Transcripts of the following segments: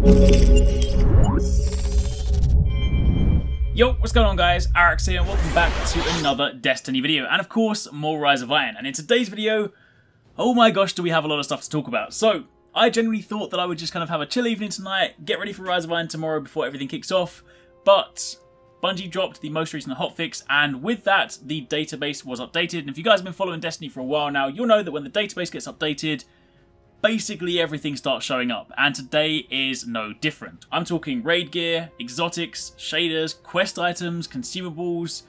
Yo, what's going on guys, Arekkz here and welcome back to another Destiny video, and of course, more Rise of Iron. And in today's video, oh my gosh, do we have a lot of stuff to talk about. So, I genuinely thought that I would just kind of have a chill evening tonight, get ready for Rise of Iron tomorrow before everything kicks off, but Bungie dropped the most recent hotfix, and with that, the database was updated. And if you guys have been following Destiny for a while now, you'll know that when the database gets updated, basically everything starts showing up, and today is no different. I'm talking raid gear, exotics, shaders, quest items, consumables,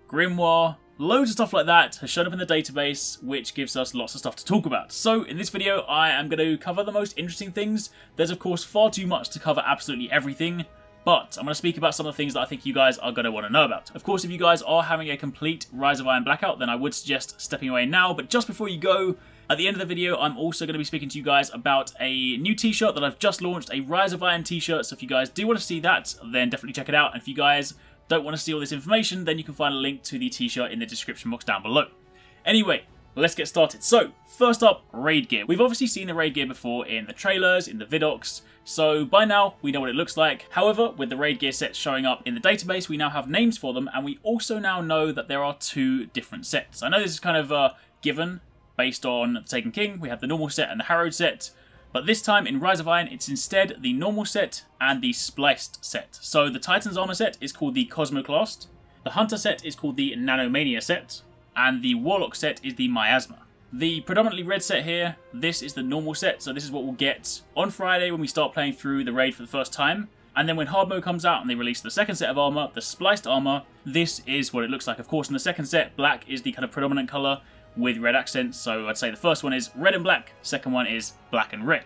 Grimoire, loads of stuff like that has shown up in the database, which gives us lots of stuff to talk about. So in this video, I am going to cover the most interesting things. There's of course far too much to cover absolutely everything, but I'm going to speak about some of the things that I think you guys are going to want to know about. Of course, if you guys are having a complete Rise of Iron blackout, then I would suggest stepping away now, but just before you go, at the end of the video, I'm also going to be speaking to you guys about a new t-shirt that I've just launched, a Rise of Iron t-shirt, so if you guys do want to see that, then definitely check it out. And if you guys don't want to see all this information, then you can find a link to the t-shirt in the description box down below. Anyway, let's get started. So, first up, raid gear. We've obviously seen the raid gear before in the trailers, in the vidocs, so by now we know what it looks like. However, with the raid gear sets showing up in the database, we now have names for them, and we also now know that there are two different sets. I know this is kind of given, based on the Taken King. We have the normal set and the harrowed set, but this time in Rise of Iron it's instead the normal set and the spliced set. So the Titan's armor set is called the Cosmoclast, the Hunter set is called the Nanomania set, and the Warlock set is the Miasma. The predominantly red set here, this is the normal set, so this is what we'll get on Friday when we start playing through the raid for the first time. And then when hard mode comes out and they release the second set of armor, the spliced armor, this is what it looks like. Of course, in the second set, black is the kind of predominant color with red accents, so I'd say the first one is red and black, second one is black and red.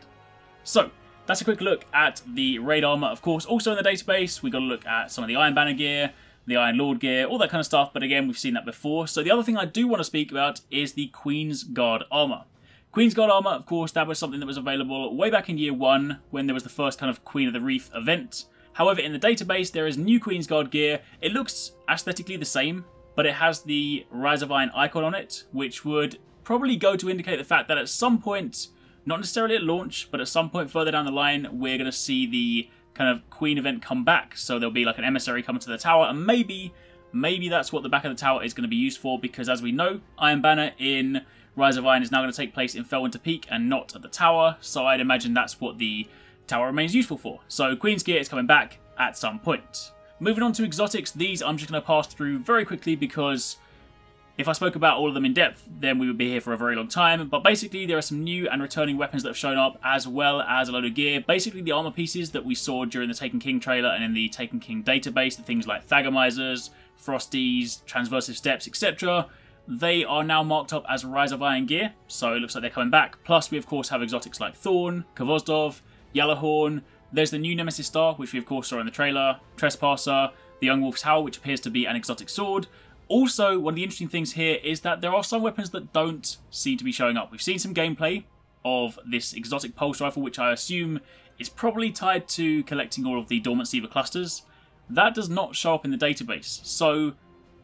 So, that's a quick look at the raid armor. Of course, also in the database, we got to look at some of the Iron Banner gear, the Iron Lord gear, all that kind of stuff, but again, we've seen that before. So the other thing I do want to speak about is the Queen's Guard armor. Queen's Guard armor, of course, that was something that was available way back in year 1, when there was the first kind of Queen of the Reef event. However, in the database, there is new Queen's Guard gear. It looks aesthetically the same, but it has the Rise of Iron icon on it, which would probably go to indicate the fact that at some point, not necessarily at launch, but at some point further down the line, we're going to see the kind of Queen event come back. So there'll be like an emissary coming to the tower, and maybe that's what the back of the tower is going to be used for, because as we know, Iron Banner in Rise of Iron is now going to take place in Felwinter Peak and not at the tower, so I'd imagine that's what the tower remains useful for. So Queen's gear is coming back at some point. Moving on to exotics, these I'm just going to pass through very quickly because if I spoke about all of them in depth, then we would be here for a very long time. But basically, there are some new and returning weapons that have shown up, as well as a load of gear. Basically, the armor pieces that we saw during the Taken King trailer and in the Taken King database, the things like Thagamizers, Frosties, Transversive Steps, etc., they are now marked up as Rise of Iron gear, so it looks like they're coming back. Plus, we of course have exotics like Thorn, Kavozdov, Yellowhorn. There's the new Nemesis Star, which we of course saw in the trailer, Trespasser, the Young Wolf's Howl, which appears to be an exotic sword. Also, one of the interesting things here is that there are some weapons that don't seem to be showing up. We've seen some gameplay of this exotic pulse rifle, which I assume is probably tied to collecting all of the Dormant Seaver clusters. That does not show up in the database, so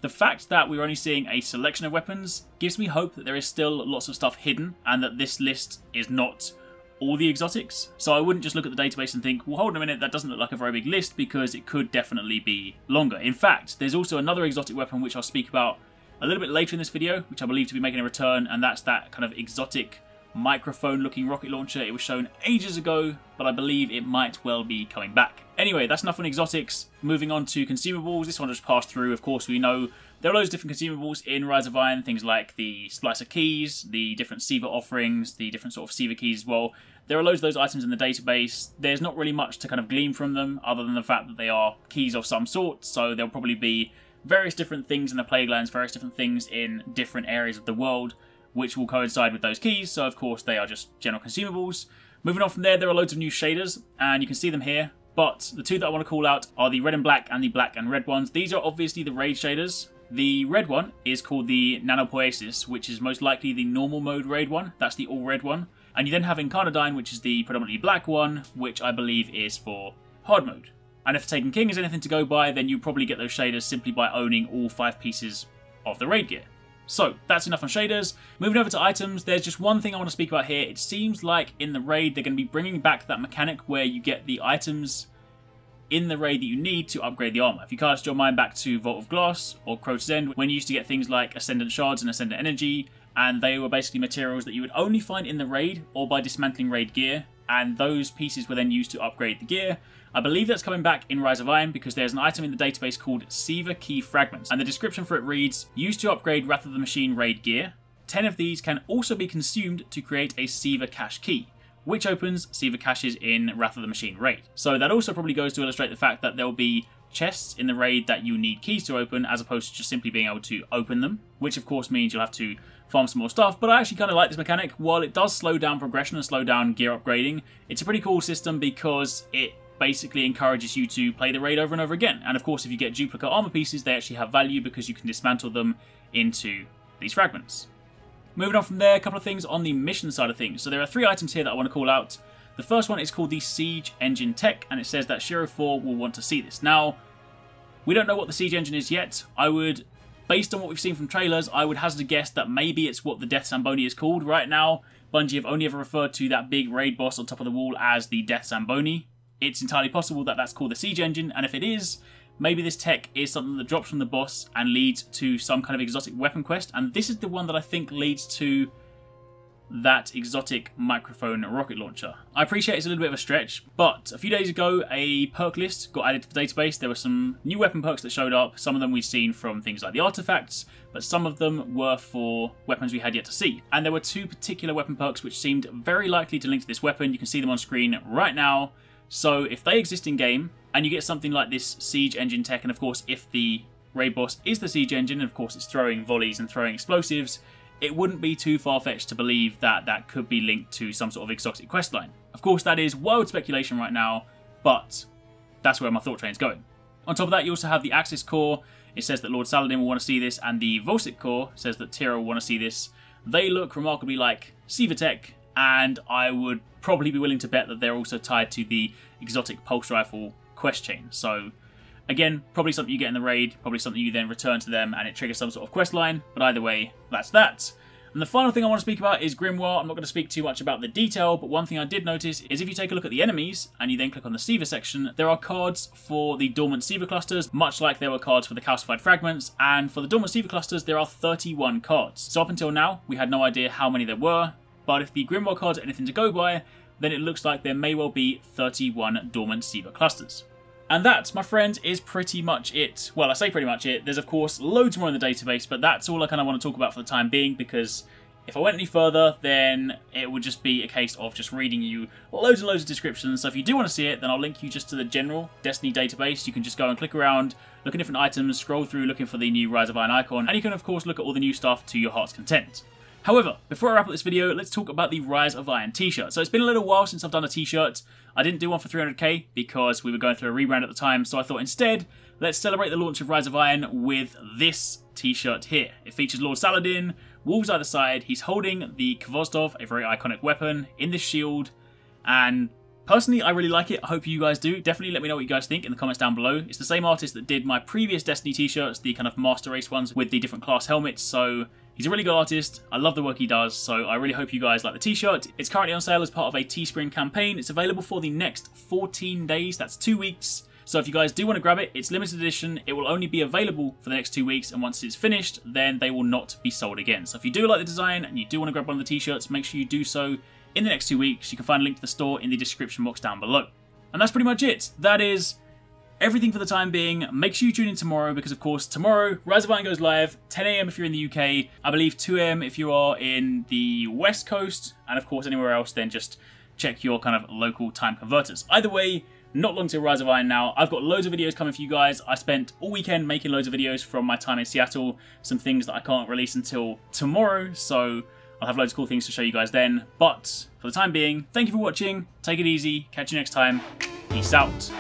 the fact that we're only seeing a selection of weapons gives me hope that there is still lots of stuff hidden, and that this list is not all the exotics. So I wouldn't just look at the database and think, well, hold on a minute, that doesn't look like a very big list, because it could definitely be longer. In fact, there's also another exotic weapon which I'll speak about a little bit later in this video, which I believe to be making a return, and that's that kind of exotic microphone looking rocket launcher. It was shown ages ago, but I believe it might well be coming back. Anyway, that's enough on exotics. Moving on to consumables, this one just passed through. Of course, we know there are loads of different consumables in Rise of Iron, things like the Splicer keys, the different Seaver offerings, the different sort of Seaver keys as well. There are loads of those items in the database. There's not really much to kind of glean from them, other than the fact that they are keys of some sort, so there'll probably be various different things in the Plague Lands, various different things in different areas of the world, which will coincide with those keys, so of course they are just general consumables. Moving on from there, there are loads of new shaders, and you can see them here, but the two that I want to call out are the red and black and the black and red ones. These are obviously the raid shaders. The red one is called the Nanopoiesis, which is most likely the normal mode raid one. That's the all red one. And you then have Incarnadine, which is the predominantly black one, which I believe is for hard mode. And if Taken King is anything to go by, then you probably get those shaders simply by owning all 5 pieces of the raid gear. So that's enough on shaders. Moving over to items, there's just one thing I want to speak about here. It seems like in the raid they're going to be bringing back that mechanic where you get the items in the raid that you need to upgrade the armor. If you cast your mind back to Vault of Glass or Crota's End, when you used to get things like Ascendant Shards and Ascendant Energy, and they were basically materials that you would only find in the raid or by dismantling raid gear, and those pieces were then used to upgrade the gear. I believe that's coming back in Rise of Iron because there's an item in the database called Siva Key Fragments, and the description for it reads, used to upgrade Wrath of the Machine raid gear. 10 of these can also be consumed to create a Siva Cache key, which opens Siva caches in Wrath of the Machine raid. So that also probably goes to illustrate the fact that there will be chests in the raid that you need keys to open as opposed to just simply being able to open them, which of course means you'll have to farm some more stuff. But I actually kind of like this mechanic. While it does slow down progression and slow down gear upgrading, it's a pretty cool system because it basically encourages you to play the raid over and over again. And of course if you get duplicate armor pieces, they actually have value because you can dismantle them into these fragments. Moving on from there, a couple of things on the mission side of things. So there are 3 items here that I want to call out. The first one is called the Siege Engine Tech, and it says that Shiro 4 will want to see this. Now, we don't know what the Siege Engine is yet. Based on what we've seen from trailers, I would hazard a guess that maybe it's what the Death Zamboni is called. Right now, Bungie have only ever referred to that big raid boss on top of the wall as the Death Zamboni. It's entirely possible that that's called the Siege Engine, and if it is, maybe this tech is something that drops from the boss and leads to some kind of exotic weapon quest, and this is the one that I think leads to that exotic microphone rocket launcher. I appreciate it's a little bit of a stretch, but a few days ago a perk list got added to the database. There were some new weapon perks that showed up. Some of them we've seen from things like the artifacts, but some of them were for weapons we had yet to see. And there were 2 particular weapon perks which seemed very likely to link to this weapon. You can see them on screen right now. So if they exist in game, and you get something like this Siege Engine Tech, and of course if the raid boss is the Siege Engine, and of course it's throwing volleys and throwing explosives, it wouldn't be too far-fetched to believe that that could be linked to some sort of exotic questline. Of course that is wild speculation right now, but that's where my thought train's going. On top of that, you also have the Axis Core. It says that Lord Saladin will want to see this, and the Volsic Core says that Tira will want to see this. They look remarkably like Siva Tech, and I would probably be willing to bet that they're also tied to the exotic pulse rifle quest chain. So again, probably something you get in the raid, probably something you then return to them and it triggers some sort of quest line, but either way, that's that. And the final thing I want to speak about is Grimoire. I'm not going to speak too much about the detail, but one thing I did notice is if you take a look at the enemies and you then click on the Siva section, there are cards for the dormant Siva clusters, much like there were cards for the calcified fragments, and for the dormant Siva clusters there are 31 cards. So up until now, we had no idea how many there were, but if the Grimoire cards are anything to go by, then it looks like there may well be 31 dormant Siva clusters. And that, my friends, is pretty much it. Well, I say pretty much it. There's, of course, loads more in the database, but that's all I kind of want to talk about for the time being, because if I went any further, then it would just be a case of just reading you loads and loads of descriptions. So if you do want to see it, then I'll link you just to the general Destiny database. You can just go and click around, look at different items, scroll through looking for the new Rise of Iron icon, and you can, of course, look at all the new stuff to your heart's content. However, before I wrap up this video, let's talk about the Rise of Iron t-shirt. So it's been a little while since I've done a t-shirt. I didn't do one for 300k because we were going through a rebrand at the time, so I thought instead, let's celebrate the launch of Rise of Iron with this t-shirt here. It features Lord Saladin, wolves either side, he's holding the Kvozdov, a very iconic weapon, in this shield, and personally, I really like it. I hope you guys do. Definitely let me know what you guys think in the comments down below. It's the same artist that did my previous Destiny t-shirts, the kind of Master Race ones with the different class helmets, so he's a really good artist. I love the work he does, so I really hope you guys like the t-shirt. It's currently on sale as part of a Teespring campaign. It's available for the next 14 days. That's 2 weeks. So if you guys do want to grab it, it's limited edition. It will only be available for the next 2 weeks, and once it's finished, then they will not be sold again. So if you do like the design and you do want to grab one of the t-shirts, make sure you do so in the next 2 weeks. You can find a link to the store in the description box down below. And that's pretty much it. That is everything for the time being. Make sure you tune in tomorrow because, of course, tomorrow Rise of Iron goes live, 10 AM if you're in the UK, I believe 2 AM if you are in the West Coast, and of course anywhere else, then just check your kind of local time converters. Either way, not long till Rise of Iron now. I've got loads of videos coming for you guys. I spent all weekend making loads of videos from my time in Seattle, some things that I can't release until tomorrow, so I'll have loads of cool things to show you guys then. But for the time being, thank you for watching, take it easy, catch you next time, peace out.